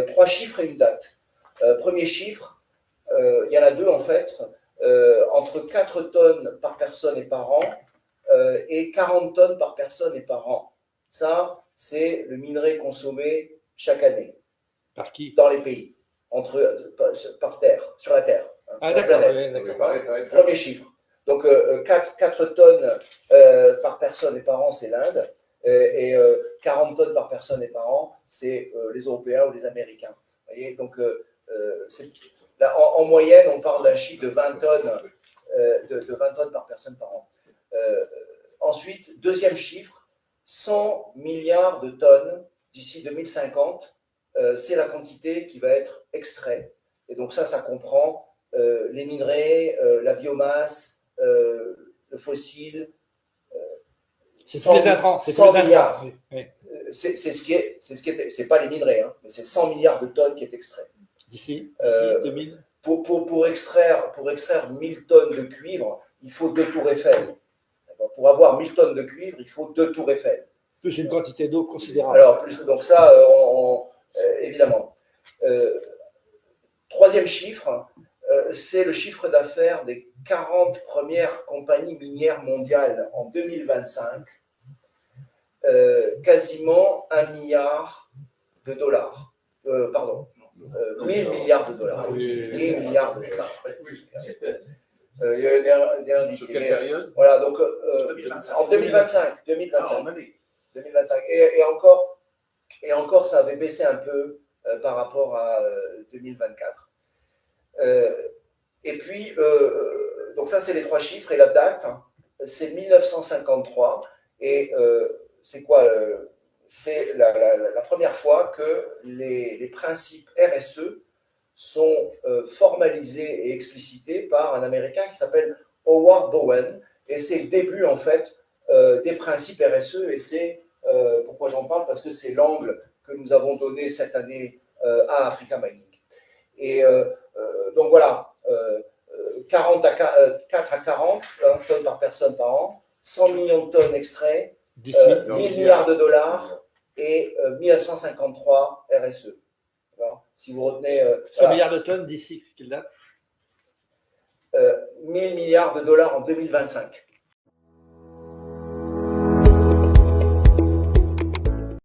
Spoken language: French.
3 chiffres et une date. Premier chiffre, il y en a 2 en fait, entre 4 tonnes par personne et par an et 40 tonnes par personne et par an. Ça, c'est le minerai consommé chaque année. Par qui? Dans les pays, par terre, sur la Terre. Ah d'accord, Premier chiffre. Donc 4 tonnes par personne et par an, c'est l'Inde, et 40 tonnes par personne et par an, c'est les Européens ou les Américains. Vous voyez, donc là, en moyenne, on parle d'un chiffre de 20 tonnes, de 20 tonnes par personne par an. Ensuite, deuxième chiffre, 100 milliards de tonnes d'ici 2050, c'est la quantité qui va être extraite. Et donc ça comprend les minerais, la biomasse, le fossile. C'est tous les intrants. C'est 100 milliards. Oui. C'est ce qui est, c'est pas les minerais, hein, mais c'est 100 milliards de tonnes qui est extrait. D'ici 2000. Pour extraire 1000 tonnes de cuivre, il faut 2 tours Eiffel. Pour avoir 1000 tonnes de cuivre, il faut 2 tours Eiffel. Plus une quantité d'eau considérable. Alors, donc ça, évidemment. Troisième chiffre, c'est le chiffre d'affaires des 40 premières compagnies minières mondiales en 2025. Quasiment 1 milliard de dollars. Pardon, 1000 milliards de dollars. 1000 milliards de dollars. Il y a une sur quelle période? Voilà, donc en 2025. 2025. Et encore, ça avait baissé un peu par rapport à 2024. Et puis, donc ça, c'est les 3 chiffres. Et la date, hein, c'est 1953. Et c'est quoi c'est la première fois que les principes RSE sont formalisés et explicités par un Américain qui s'appelle Howard Bowen. Et c'est le début, en fait, des principes RSE. Et c'est, pourquoi j'en parle? Parce que c'est l'angle que nous avons donné cette année à Africa Mining. Et donc voilà, 4 à 40 tonnes par personne par an, 100 millions de tonnes extraits, 1000 milliards de dollars et 1953 RSE. Alors, si vous retenez... 100 milliards de tonnes d'ici quelle date? 1000 milliards de dollars en 2025.